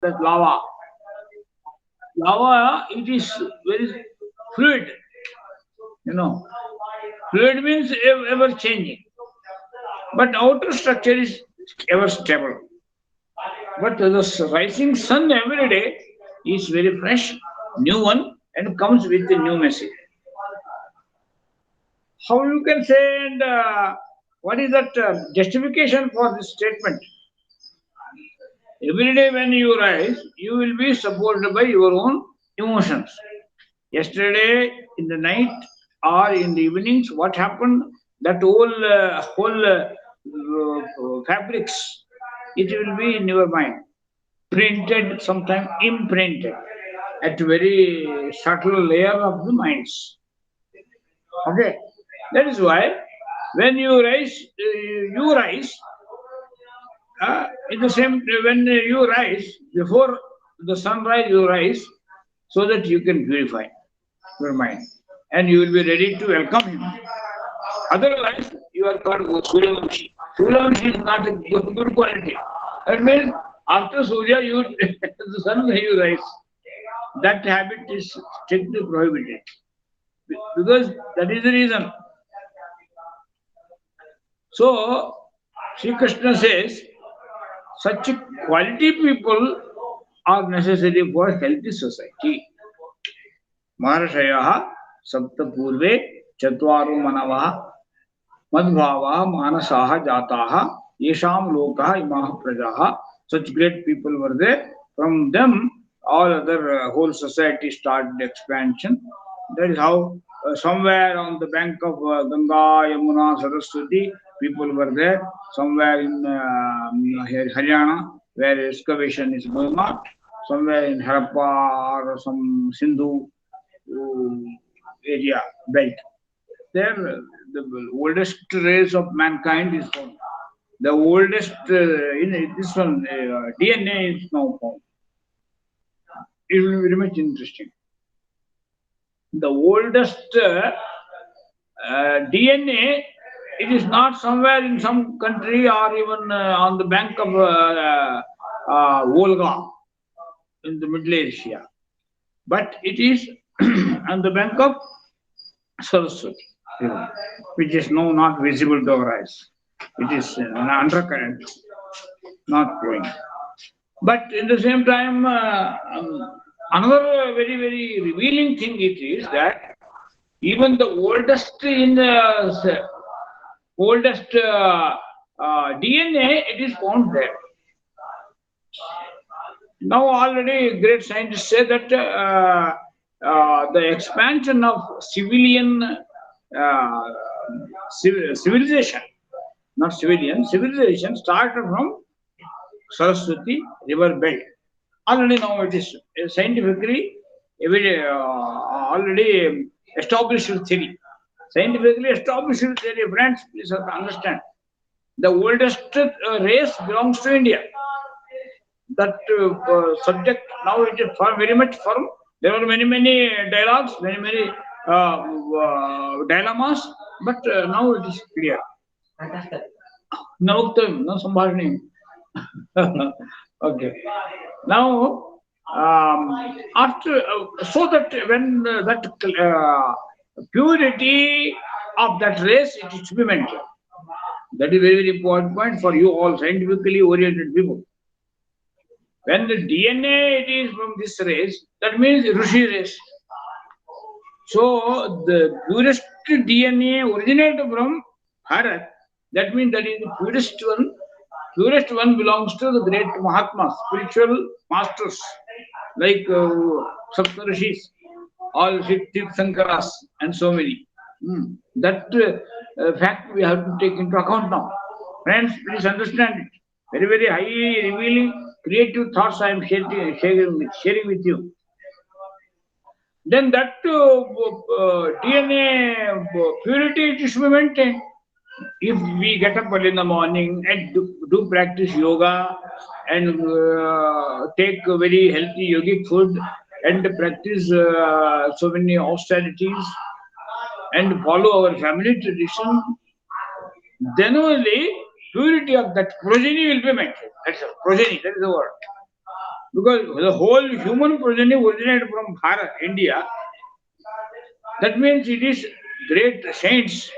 that lava. Lava, it is very fluid, you know. Fluid means ever changing, but outer structure is ever stable. But the rising sun every day is very fresh, new one, and comes with a new message. How you can say, and what is that justification for this statement? Every day when you rise, you will be supported by your own emotions. Yesterday, in the night or in the evenings, what happened? That whole fabrics, it will be in your mind, printed, sometimes imprinted, at very subtle layer of the minds. Okay, that is why when you rise in the same when you rise before the sunrise, you rise so that you can purify your mind and you will be ready to welcome him. Otherwise, you are called Suryavanshi. Suryavanshi is not a good quality. That means after Surya, you the sun you rise. That habit is strictly prohibited because that is the reason. So, Sri Krishna says, such quality people are necessary for healthy society. Maharashaya Sapta Purve Chatvaru Manavaha Madhvava Manasaha Jataha Yesham Lokaha Imaha Prajaha. Such great people were there. From them, all other whole society started expansion. That is how somewhere on the bank of Ganga, Yamuna, Saraswati, people were there. Somewhere in Haryana, where excavation is going on. Somewhere in Harappa or some Sindhu area belt. There, the oldest race of mankind is found. The oldest, in this one, DNA is now found. It will be very much interesting. The oldest DNA, it is not somewhere in some country or even on the bank of Volga in the Middle Asia, but it is on the bank of Saraswati River, which is now not visible to our eyes. It is an undercurrent, not flowing. But in the same time, another very, very revealing thing it is that even the oldest DNA, it is found there. Now already great scientists say that the expansion of civilian civilization, not civilian, civilization started from Saraswati river belt. Already now it is scientifically already established theory. Scientifically established theory, friends, please have to understand. The oldest race belongs to India. That subject now it is very much firm. There were many dialogues, many dilemmas, but now it is clear. No, no संभाषणी. Okay. Now, after so that when that purity of that race it is to be maintained. That is very important point for you all scientifically oriented people. When the DNA it is from this race, that means Rishi race. So the purest DNA originated from Bharat. That means that is the purest one. Purest one belongs to the great Mahatmas, spiritual masters like Sapta Rishis, all Tirthankaras, and so many. That fact we have to take into account now. Friends, please understand it. Very, very highly revealing, creative thoughts I am sharing with you. Then that DNA purity it is to be maintained. If we get up early in the morning and do practice yoga and take a very healthy yogic food and practice so many austerities and follow our family tradition, then only purity of that progeny will be maintained. That's all. Progeny, that is the word. Because the whole human progeny originated from Bharat, India. That means it is great saints.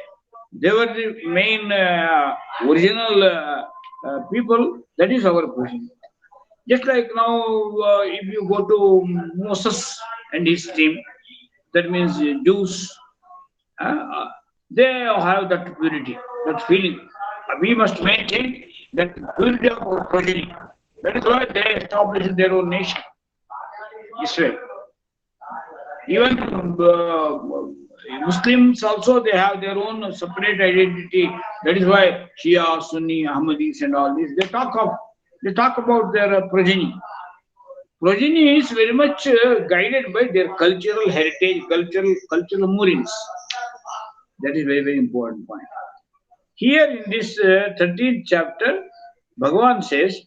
They were the main original people. That is our progeny. Just like now, if you go to Moses and his team, that means Jews, uh, they have that purity, that feeling. We must maintain that purity of our progeny. That is why they established their own nation, Israel. Even Muslims also they have their own separate identity. That is why Shia, Sunni, Ahmadis, and all this they talk about their progeny. Progeny is very much guided by their cultural heritage, cultural moorings. That is very important point. Here in this 13th chapter, Bhagavan says,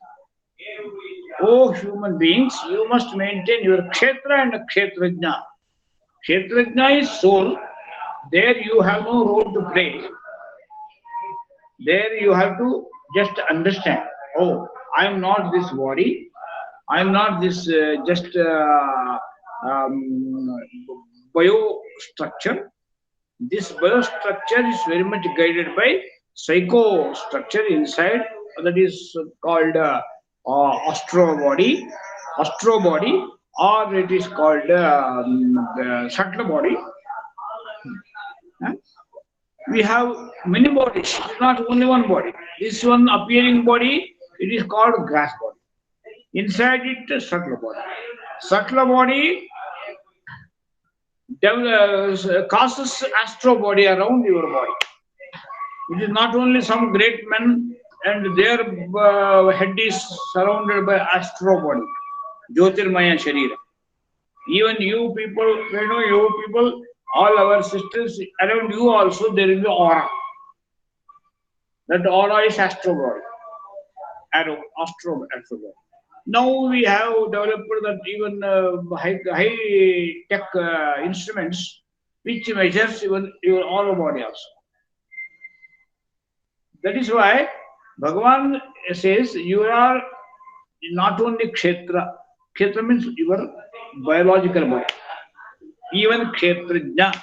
"O human beings, you must maintain your kshetra and kshetrajna. Kshetrajna is soul. There you have no role to play. There you have to just understand. Oh, I am not this body. I am not this just um, biostructure. This biostructure is very much guided by psychostructure inside. That is called astro body, or it is called subtle body. Huh? We have many bodies. It is not only one body. This one appearing body, it is called grass body. Inside it, subtle body. Subtle body causes astro body around your body. It is not only some great men and their head is surrounded by astro body, Jyotirmaya Sharira. Even you people, you people, all our sisters around you also, there is an aura. That aura is astro body, astro body. Now we have developed that even high tech instruments which measures even your aura body also. That is why Bhagavan says you are not only kshetra. Kshetra means your biological body. Even kshetrajna.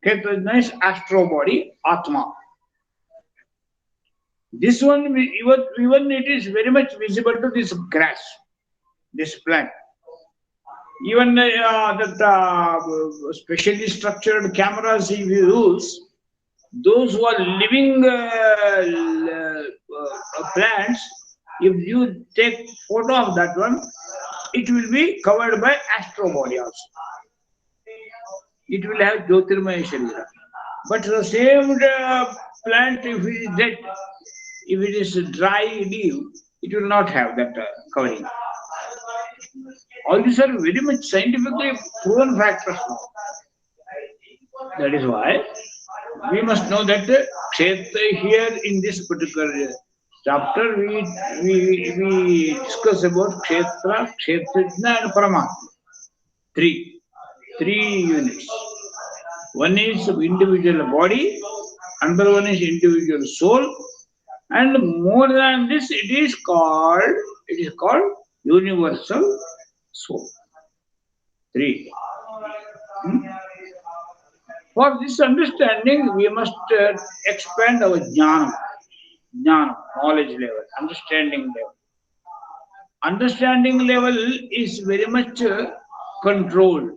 Kshetrajna is astro body, atma. This one, even it is very much visible to this grass, this plant. Even that specially structured cameras if you use, those who are living plants, if you take photo of that one, it will be covered by astro body also. It will have Jyotirmaya Sharira. But the same plant, if it is dead, if it is dry leaf, it will not have that covering. All these are very much scientifically proven factors now. That is why we must know that kshetra here in this particular chapter we discuss about kshetra, kshetrajna and paramatma. Three units. One is individual body, another one is individual soul, and more than this, it is called universal soul. Three. For this understanding, we must expand our jnana, knowledge level, understanding level. Understanding level is very much controlled.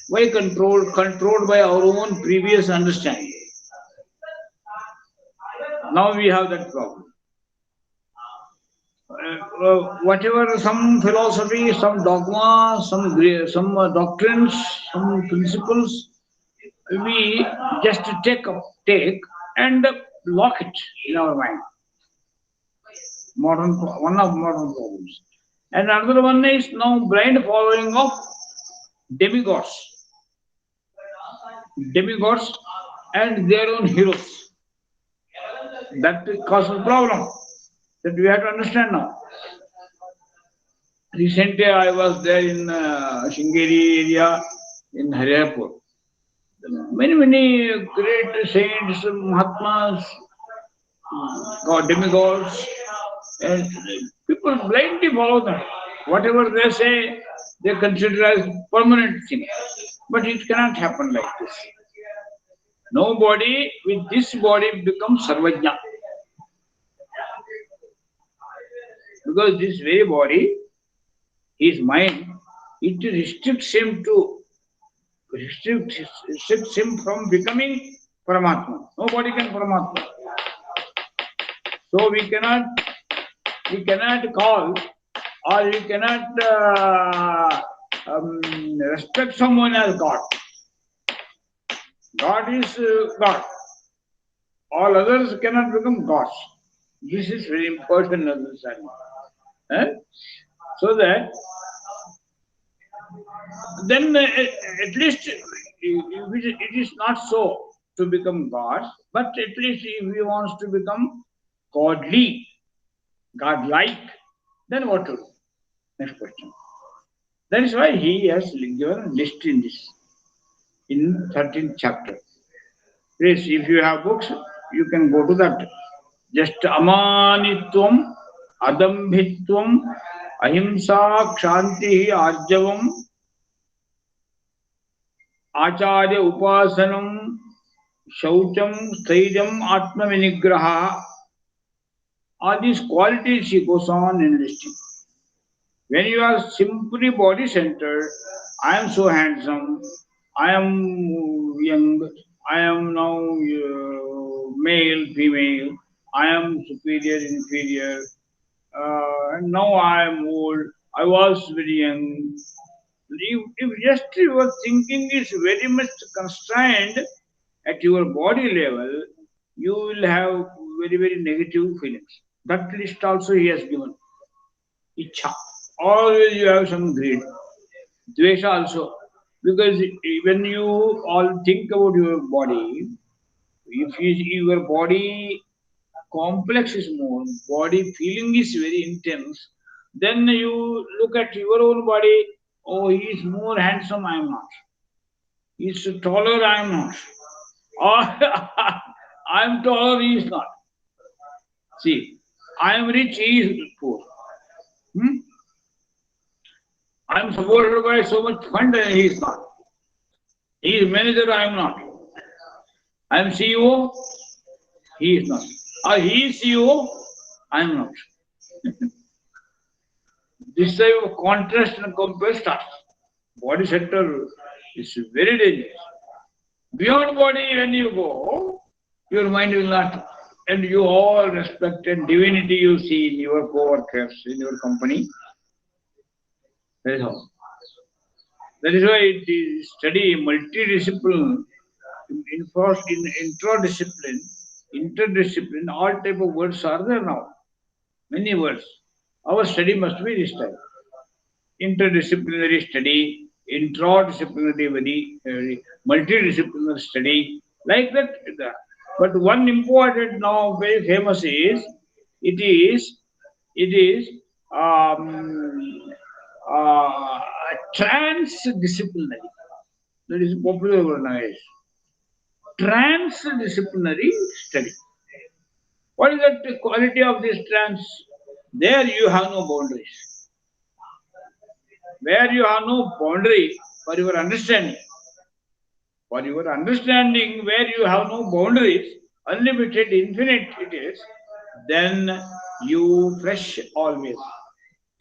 Why controlled? Controlled by our own previous understanding. Now we have that problem. Whatever some philosophy, some dogma, some doctrines, some principles, we just take and lock it in our mind. One of modern problems. And another one is now blind following of demigods and their own heroes. That causes problem that we have to understand now. Recently, I was there in Shingeri area in Harirapur. Many great saints, Mahatmas, demigods, and People blindly follow them. Whatever they say, they consider as permanent thing. But it cannot happen like this. Nobody with this body becomes Sarvajna. Because this very body, his mind, it restricts him from becoming Paramatma. Nobody can Paramatma. So we cannot call, or we cannot respect someone as God. God is God. All others cannot become gods. This is very important understanding. So that then at least it is not so to become God, but at least if he wants to become godly, godlike, then what to do? Next question. That is why he has given a list in this, in 13th chapter. Please, if you have books, you can go to that. Just amanitvam, adambhitvam, ahimsa, kshanti, arjavam, acharya upasanam, shaucham, sthaijam, atma vinigraha. All these qualities he goes on enlisting. When you are simply body centered, I am so handsome, I am young, I am now male, female, I am superior, inferior, and now I am old, I was very young. If just your thinking is very much constrained at your body level, you will have very, very negative feelings. That list also he has given. Ichha. Always you have some greed. Dvesha also. Because when you all think about your body, if your body complex is more, body feeling is very intense, then you look at your own body, oh, he is more handsome, I am not. He is taller, I am not. Or I am taller, he is not. See, I am rich, he is poor. I am supported by so much fund and he is not. He is manager, I am not. I am CEO, he is not. Or he is CEO, I am not. This type of contrast and compare starts. Body center is very dangerous. Beyond body, when you go, your mind will not, and you all respect and divinity you see in your co-workers, in your company. That is all. That is why it is study multidiscipline, interdiscipline, all type of words are there now. Many words. Our study must be this type. Interdisciplinary study, intradisciplinary, multidisciplinary study, like that. But one important now very famous is it is transdisciplinary. That is popular word nowadays. Transdisciplinary study. What is the quality of this trans? There you have no boundaries. Where you have no boundary for your understanding. For your understanding, where you have no boundaries, unlimited, infinite it is, then you fresh always.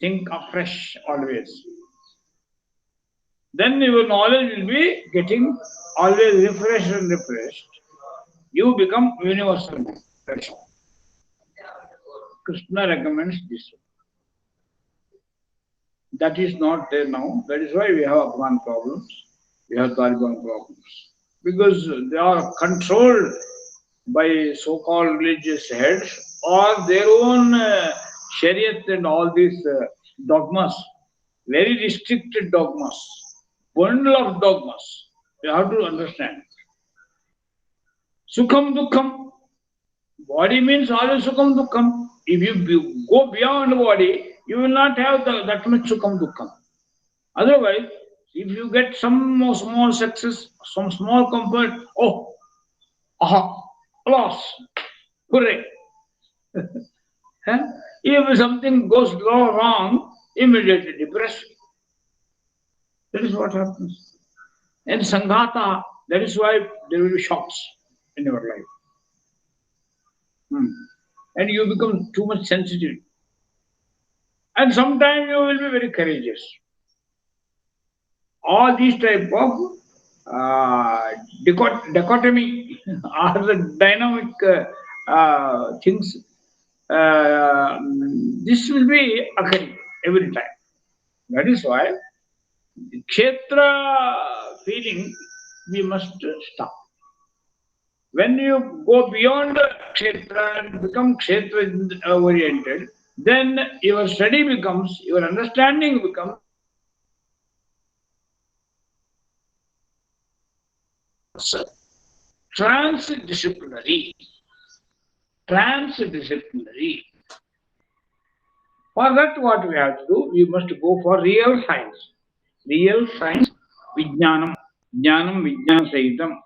Think afresh always. Then your knowledge will be getting always refreshed and refreshed. You become universal man. Krishna recommends this. That is not there now. That is why we have Afghan problems. We have Taliban problems. Because they are controlled by so-called religious heads or their own Shariat and all these dogmas. Very restricted dogmas. Bundle of dogmas. You have to understand. Sukham Dukkham. Body means always Sukham Dukkham. If you go beyond body, you will not have that much Sukham Dukkham. Otherwise, if you get some more small success, some small comfort, oh, aha, loss, hooray. If something goes wrong, immediately depressed. That is what happens. And Sanghata, that is why there will be shocks in your life. And you become too much sensitive. And sometimes you will be very courageous. All these type of dichotomy are the dynamic things. This will be occurring every time. That is why Kshetra feeling we must stop. When you go beyond Kshetra and become Kshetra oriented, then your study becomes, your understanding becomes transdisciplinary. Transdisciplinary. For that, what we have to do, we must go for real science. Real science, Vijnanam. Jnanam Vijnana Sahitam.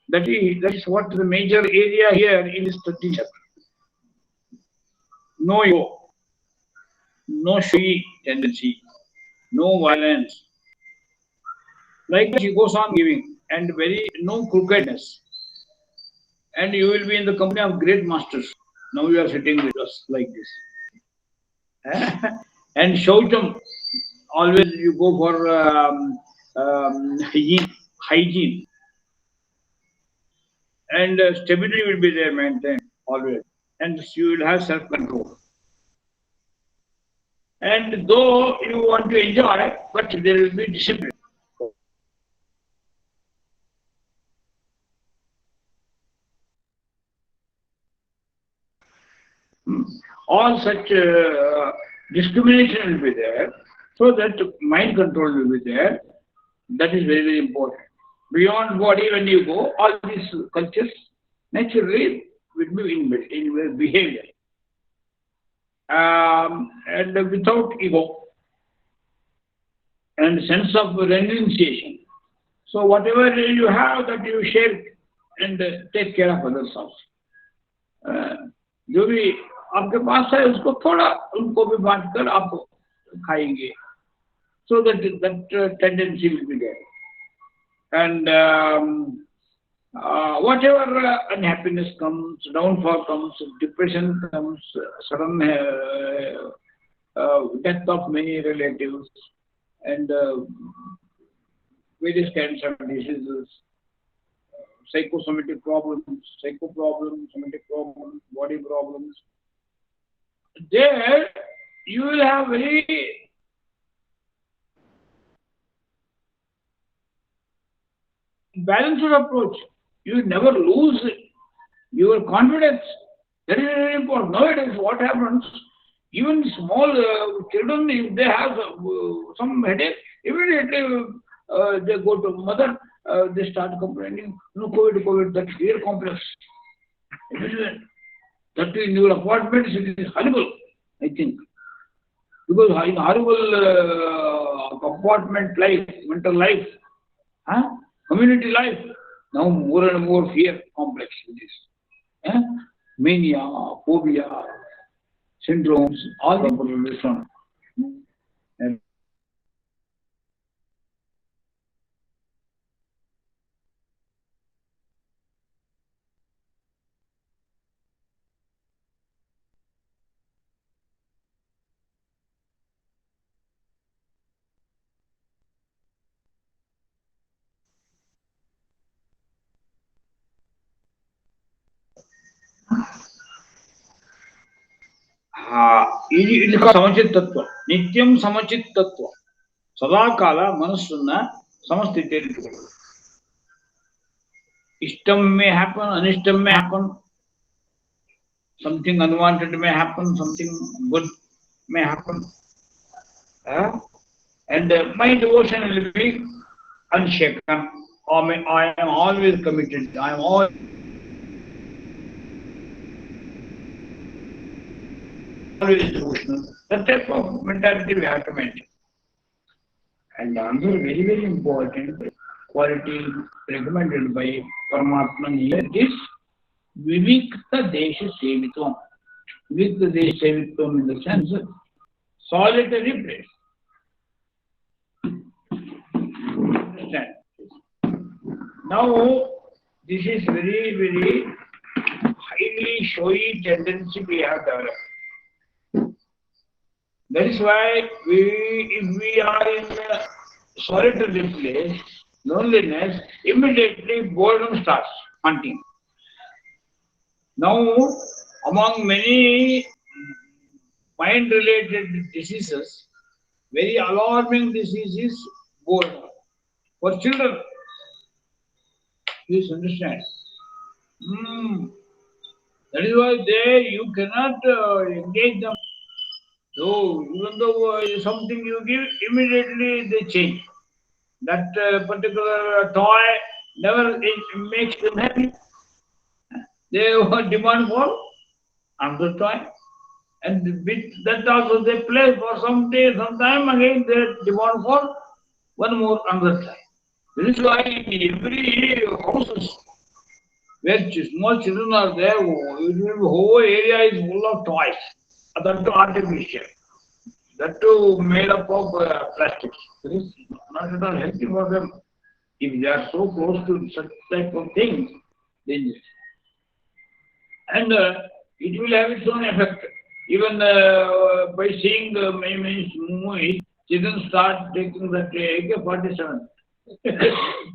That is what the major area here in this 30 chapter. No ego, no showy tendency, no violence. Like he goes on giving, and very no crookedness. And you will be in the company of great masters. Now you are sitting with us like this. And Shaucham, always you go for hygiene. And stability will be there maintained always. And you will have self-control. And though you want to enjoy, but there will be discipline. All such discrimination will be there, so that mind control will be there. That is very, very important. Beyond body, when you go, all these cultures naturally will be inbuilt in behavior. And without ego and sense of renunciation. So whatever you have, that you share and take care of others also. जो भी आपके पास है उसको थोड़ा उनको भी बांट कर आप खाएंगे. So that tendency will be there. And whatever unhappiness comes, downfall comes, depression comes, sudden death of many relatives, and various kinds of diseases, psychosomatic problems, psycho problems, somatic problems, body problems. There you will have very balanced approach. You never lose your confidence. That is very important. Nowadays, what happens? Even small children, if they have some headache, immediately they go to mother. They start complaining. No, COVID, that's real complex. That in your apartments, it is horrible, I think. Because in horrible apartment life, mental life, community life, now more and more fear complex it is. Mania, phobia, syndromes, all the population. And ಇದು ಸಮಚಿತ್ ತತ್ವ, ನಿತ್ಯಂ ಸಮಚಿತ್ ತತ್ವ, ಸದಾಕಾಲ ಮನಸ್ಸನ್ನ ಸಮಸ್ಥಿತಿಯಲ್ಲಿ ಇಟ್ಟುಕೊಳ್ಳೋದು. Ishtam may happen, Anishtam may happen, something unwanted may happen, something good may happen. And my devotion will be unshaken. I am always committed. I am always devotional. That type of mentality we have to maintain. And another very, very important quality recommended by Paramatman here is Vivikta Desha Sevitam. With the Sevitvam in the sense of solitary place. Understand? Now, this is very, very highly showy tendency we have developed. That is why if we are in a solitary place, loneliness, immediately boredom starts hunting. Now, among many mind-related diseases, very alarming disease is boredom for children. Please understand. That is why there you cannot engage them. So even though something you give, immediately they change. That particular toy never makes them happy. They demand for another toy. And with that also they play for some day, some time, again they demand for one more another toy. This is why in every houses where small children are there, the whole area is full of toys. That too artificial. That too made up of plastics. It is not at all healthy for them. If they are so close to such type of things, dangerous. And it will have its own effect. Even by seeing many movies, children start taking that AK-47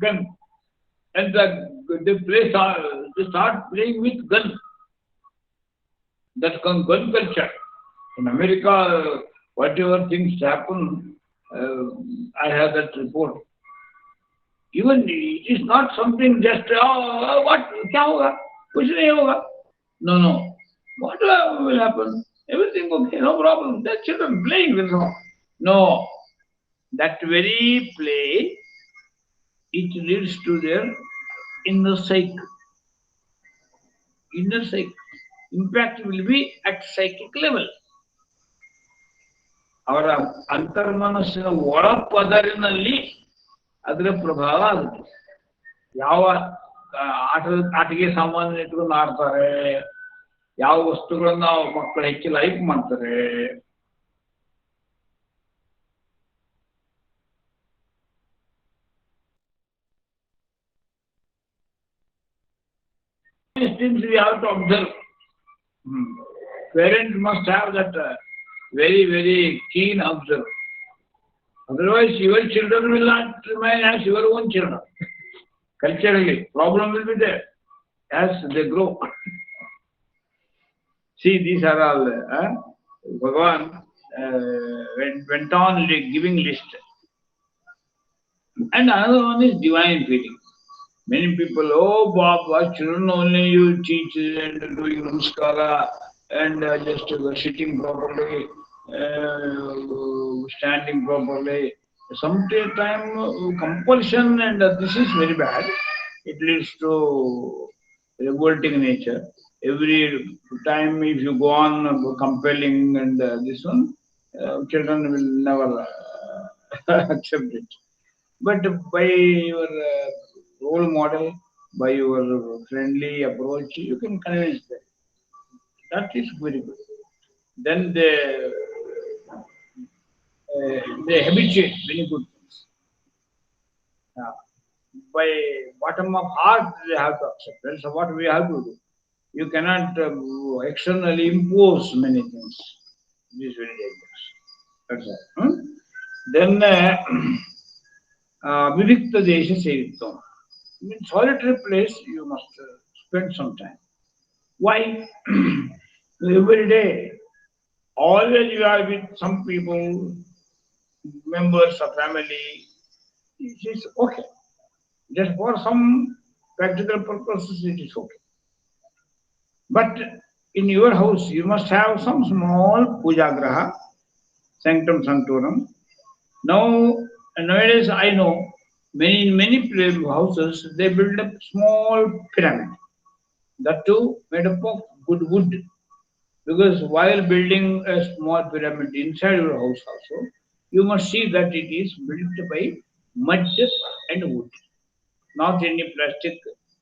gun, and they start playing with gun. That's gun culture. In America, whatever things happen, I have that report. Even it is not something just what क्या होगा कुछ नहीं होगा. No. What will happen? Everything okay, no problem. The children playing with them. No, that very play, it leads to their inner psyche. Inner psyche. Impact will be at psychic level. ಅವರ ಅಂತರ್ಮನಸ್ಸಿನ ಒಳ ಪದರಿನಲ್ಲಿ ಅದರ ಪ್ರಭಾವ ಆಗುತ್ತೆ. ಯಾವ ಆಟಿಕೆ ಸಾಮಾನು ಇಟ್ಕೊಂಡು ಆಡ್ತಾರೆ, ಯಾವ ವಸ್ತುಗಳನ್ನ ಮಕ್ಕಳು ಹೆಚ್ಚು ಲೈಕ್ ಮಾಡ್ತಾರೆ, these things we have to observe. Parents must have that very, very keen observe. Otherwise, your children will not remain as your own children. Culturally, problem will be there as they grow. See, these are all Bhagavan went on giving list. And another one is divine feeling. Many people, oh Baba, children only you teach and doing namaskara and just sitting properly, standing properly. Sometimes compulsion and this is very bad. It leads to revolting nature. Every time if you go on compelling and this one, children will never accept it. But by your role model, by your friendly approach, you can convince them. That is very good. Then they habituate many good things. By bottom of heart, they have to accept. That's what we have to do. You cannot externally impose many things. This is very dangerous. That's all. Then Vivikta Desha Sevitvam. In solitary place, you must spend some time. Why? Every day, always you are with some people, members of family. It is okay. Just for some practical purposes, it is okay. But in your house, you must have some small puja graha, sanctum sanctorum. Nowadays, I know many houses, they build a small pyramid. That too made up of good wood. Because while building a small pyramid inside your house also, you must see that it is built by mud and wood. Not any plastic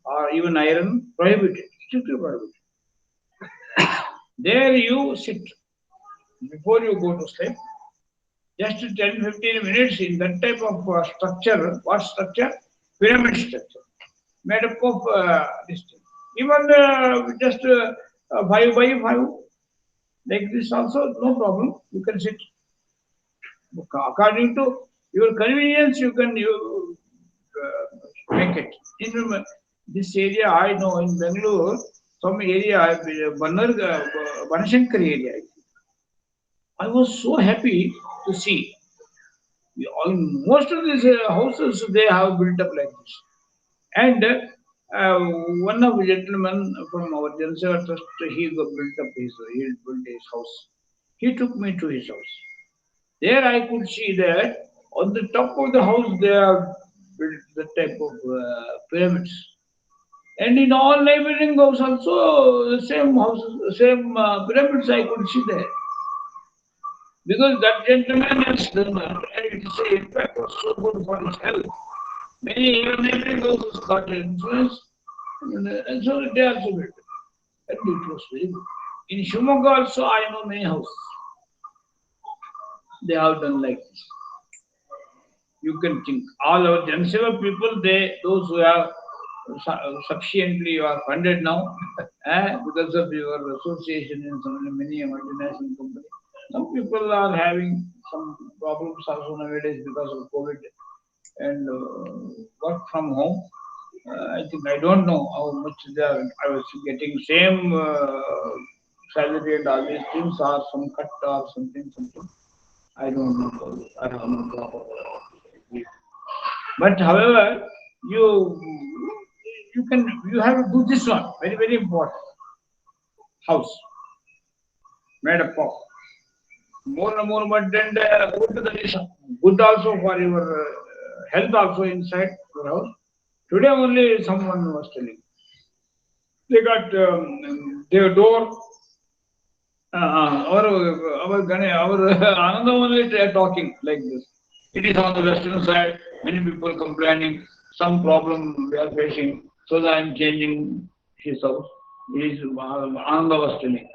or even iron, prohibited, strictly prohibited. There you sit before you go to sleep. Just 10-15 minutes in that type of structure. What structure? Pyramid structure. Made up of this thing. Even just 5 by 5. Like this also, no problem. You can sit. According to your convenience, you can make it. In this area, I know in Bangalore, some area, Banashankar area. I was so happy to see. Most of these houses they have built up like this. And one of the gentlemen from our Janseva Trust, he built his house. He took me to his house. There I could see that on the top of the house they have built the type of pyramids. And in all neighboring houses also the same houses, same pyramids I could see there. Because that gentleman has done that, and its impact was so good for his health. Many even neighboring houses got influence, and so they also built it. And it was very good. In Shimoga also I know many houses. They have done like this. You can think all our Janseva people, those who have sufficiently are funded now because of your association in so many multinational companies. Some people are having some problems also nowadays because of COVID and work from home. I think I don't know how much they are. I was getting same salary and all these things, or some cut or something. I don't know. I have no problem. But however, you have to do this one. Very, very important. House made up of more and more, but then good also for your health also inside your house. Today only someone was telling. They got their door. Our Ananda only talking like this. It is on the western side. Many people complaining. Some problem we are facing. So that I am changing his house. Ananda was telling.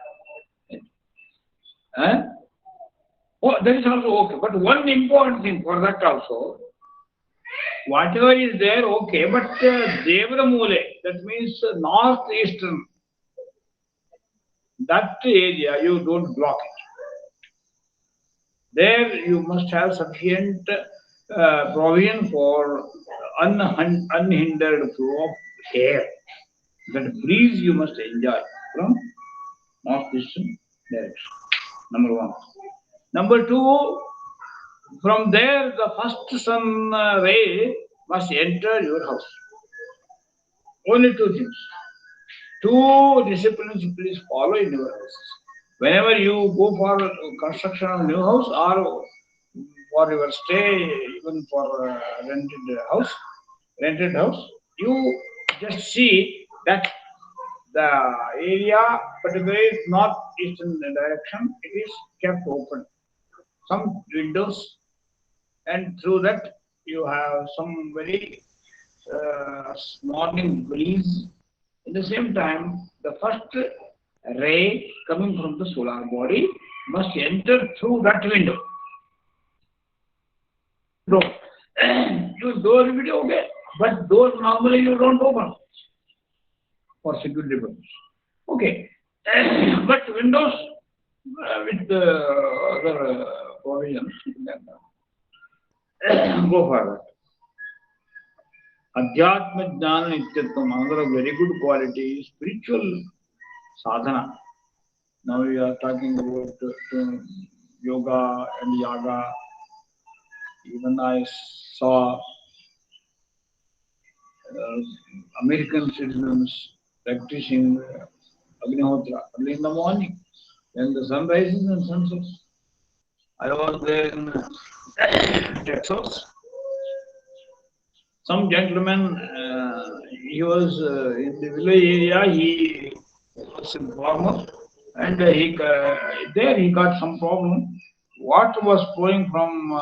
Oh, that is also okay. But one important thing for that also, whatever is there, okay, but Devra Mule, that means northeastern, that area you don't block it. There you must have sufficient provision for unhindered flow of air. That breeze you must enjoy from northeastern direction. Number one. Number two, from there the first sun ray must enter your house. Only two things. Two disciplines please follow in your house. Whenever you go for construction of new house or for your stay, even for rented house, you just see that the area, particularly northeastern direction, it is kept open. Some windows, and through that you have some very morning breeze. At the same time, the first ray coming from the solar body must enter through that window. Door. Your door will be okay, but doors normally you don't open for security purposes. Okay, but windows with other provisions, you can go for that. Adhyatma Jnana Nityatvam, another very good quality, spiritual sadhana. Now we are talking about yoga and yaga. Even I saw American citizens practicing Agnihotra early in the morning when the sun rises and sun sets. I was there in Texas. Some gentleman, he was in the village area, he was a farmer, and there he got some problem. Water was flowing from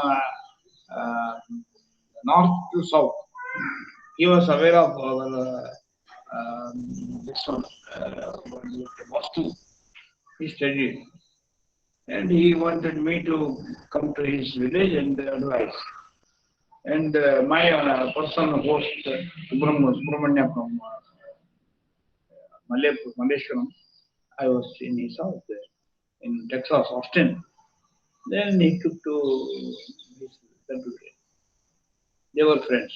north to south. He was aware of our this one, Vastu. he studied. And he wanted me to come to his village and advise. And my personal host, Subramanya from Malleshwaram, I was in his house there, in Texas, Austin. Then he took to his country. They were friends.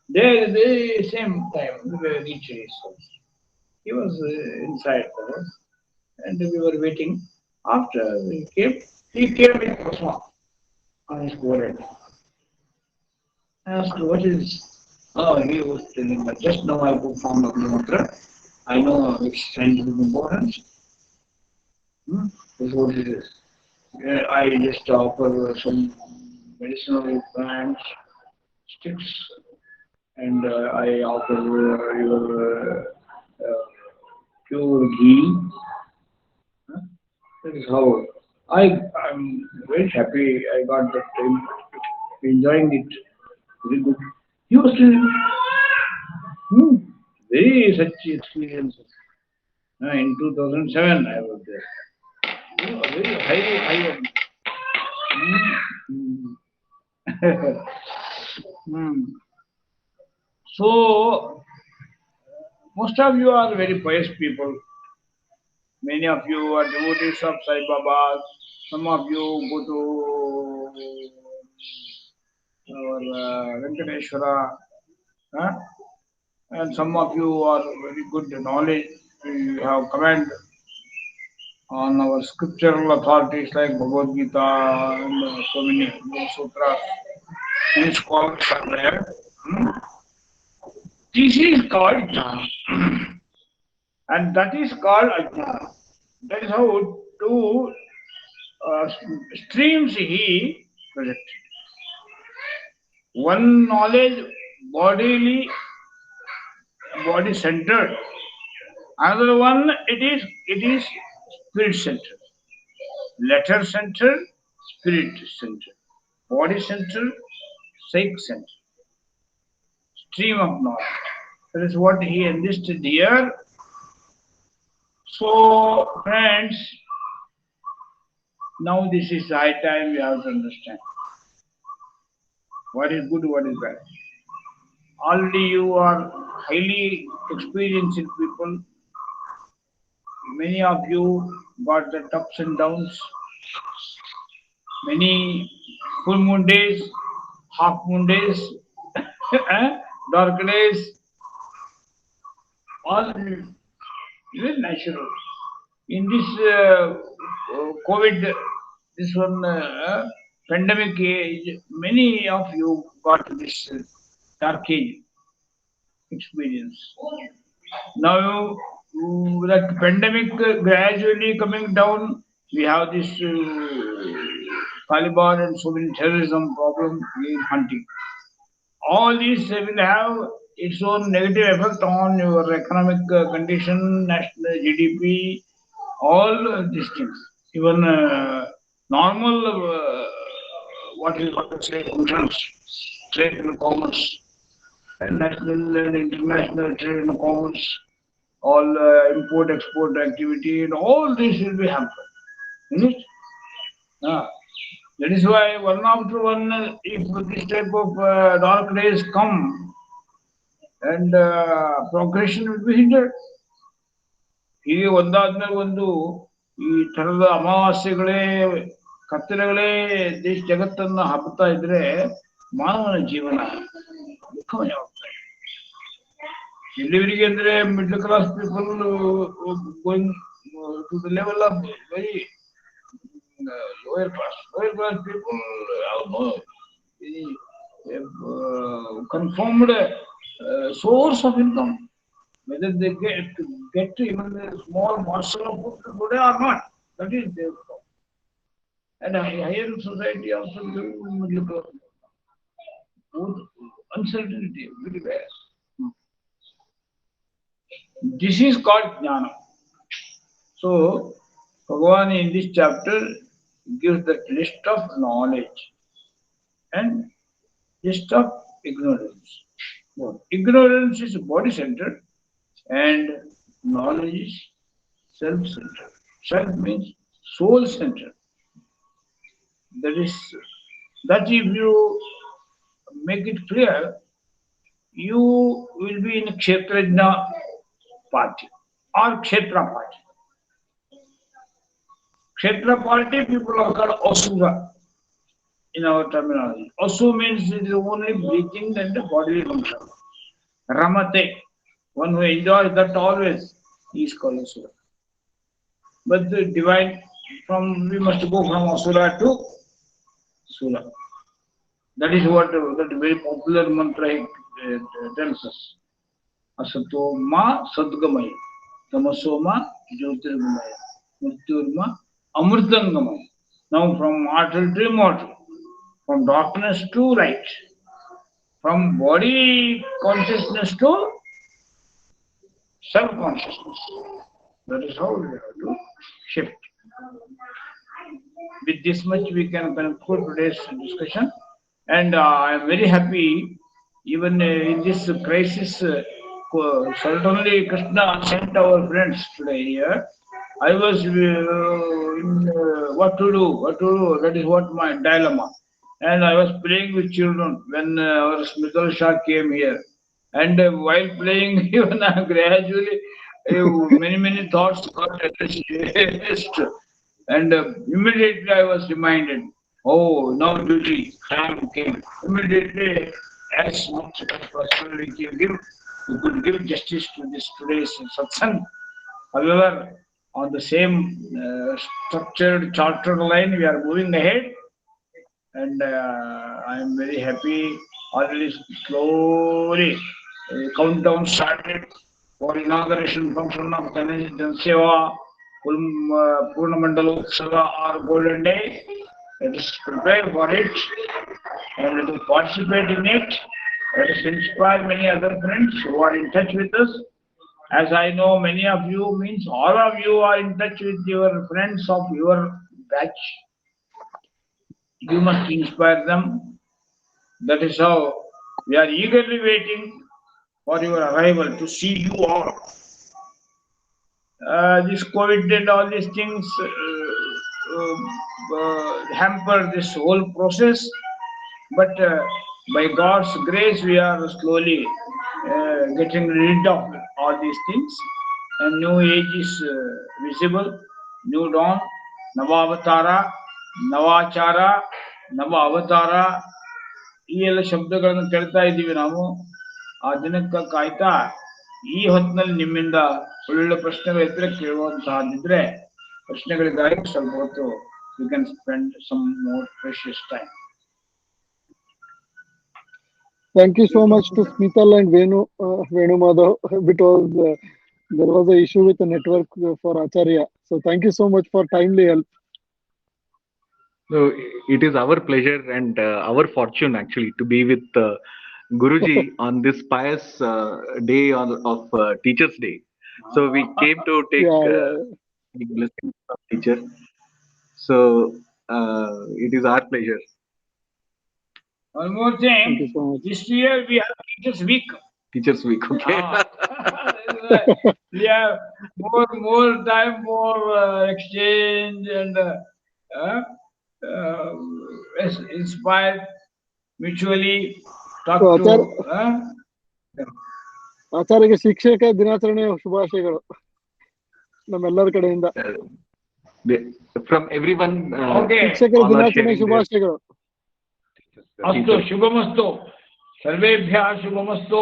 They same time, we reached his house. He was inside the house, and we were waiting. After he came with Pasma on his forehead. I asked, what is this? Oh, he was telling me, just now I performed a mantra. I know its scientific importance. This is what it is. I just offer some medicinal plants, sticks, and I offer your pure ghee. That is how I'm very happy I got that time, enjoying it very good. He was telling very such experiences. In 2007 I was there. Very high end. So most of you are very pious people. Many of you are devotees of Sai Baba. Some of you go to our Venkateshwara, and some of you are very good knowledge. You have comment on our scriptural authorities like Bhagavad Gita and so many sutras. Many scholars are there. This is called jnana, and that is called ajnana. That is how two streams he projected. One knowledge bodily, body centered. Another one it is spirit centered. Letter centered, spirit centered. Body centered, psych centered. Stream of knowledge. That is what he enlisted here. So, friends, now this is high time we have to understand what is good, what is bad. Already you are highly experienced people. Many of you got the ups and downs. Many full moon days, half moon days, dark days, all very natural. In this COVID, this one pandemic age, many of you got this dark age experience. Now that pandemic gradually coming down, we have this Taliban and so many terrorism problem in hunting. All these will have its own negative effect on your economic condition, national GDP, all these things. Even normal, what is what to say, functions, trade and commerce, and national and international trade and commerce, all import export activity, and all this will be hampered. Isn't it? Ah. That is why one after one, if this type of dark days come, and progression will be hindered. ಹೀಗೆ ಒಂದಾದ್ಮೇಲೆ ಒಂದು ಈ ತರದ ಅಮಾವಾಸ್ಯೆಗಳೇ ಕತ್ತಲೆಗಳೇ ದೇಶ ಜಗತ್ತನ್ನು ಹಬ್ಬುತ್ತಾ ಇದ್ರೆ ಮಾನವನ ಜೀವನ ದುಃಖಮಯವಾಗ್ತಾ ಇದೆ. ಎಲ್ಲಿವರೆಗೆ ಅಂದ್ರೆ middle class people going to the level of very lower class people have no confirmed source of income, whether they get even a small morsel of food today or not. That is their problem. And higher society also middle class. Uncertainty, very bad. This is called jnana. So, Bhagavan in this chapter gives the list of knowledge and list of ignorance. Ignorance is body centered and knowledge is self-centered. Self means soul-centered. That if you make it clear, you will be in Kshetrajna party or Kshetra party. Kshetra party people are called Asura in our terminology. Asu means it is only breathing and the bodily function. Ramate, one who enjoys that always, he is called Asura. But the divine, we must go from Asura to Sura. That is what that very popular mantra tells us. Asato ma sadgamaya, tamaso ma jyotirgamaya, mrityurma amritangamaya. Now from mortal to immortal, from darkness to light, from body consciousness to self-consciousness. That is how we have to shift. With this much we can conclude today's discussion. And I am very happy, even in this crisis, certainly Krishna sent our friends today here. I was in what to do, that is what my dilemma. And I was playing with children when our Smithal Shah came here. And while playing, even gradually, many thoughts got addressed. And immediately I was reminded, oh, now duty, time came. Immediately, as much as possible we could give justice to this today's satsang. However, on the same structured, chartered line, we are moving ahead. And I am very happy. Already slowly, countdown started for inauguration function of Janseva, Purna Mandala Utsava or Golden Day. Let us prepare for it and let us participate in it. Let us inspire many other friends who are in touch with us. As I know, many of you, means all of you, are in touch with your friends of your batch. You must inspire them. That is how we are eagerly waiting for your arrival to see you all. This COVID and all these things hamper this whole process, but by God's grace, we are slowly getting rid of all these things. And new age is visible, new dawn, Navavatara, Navachara, Navavatara. ಈ ಎಲ್ಲ ಶಬ್ದಗಳನ್ನು ಕೇಳ್ತಾ ಇದ್ದೀವಿ ನಾವು. ಆ ದಿನಕ್ಕೆ ಕಾಯ್ತಾ ಈ ಹೊತ್ತಿನಲ್ಲಿ ನಿಮ್ಮಿಂದ ಒಳ್ಳೊಳ್ಳೆ ಪ್ರಶ್ನೆಗಳು ಇದ್ರೆ ಕೇಳುವಂತಹದ್ದಿದ್ರೆ ಪ್ರಶ್ನೆಗಳಿಗಾಗಿ ಸ್ವಲ್ಪ ಹೊತ್ತು you can spend some more precious time. Thank you so much to Smithal and Venu Madhav, because there was an issue with the network for Acharya. So thank you so much for timely help. So it is our pleasure and our fortune actually to be with Guruji on this pious day of Teachers' Day. So we came to take blessings from teacher. So it is our pleasure. One more thing. Thank you so much. This year we have Teachers' Week. Teachers' Week, okay. We have more time for exchange and inspire mutually, talk to. ಆಚಾರ್ಯಗೆ ಶಿಕ್ಷಕ ದಿನಾಚರಣೆಯ ಶುಭಾಶಯಗಳು ನಮ್ಮೆಲ್ಲರ ಕಡೆಯಿಂದ. From everyone. ಶಿಕ್ಷಕರ ದಿನಾಚರಣೆ ಶುಭಾಶಯಗಳು. ಅಸ್ತು ಶುಭಮಸ್ತು ಸರ್ವೇಭ್ಯಃ ಶುಭಮಸ್ತು.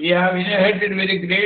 We have inherited very great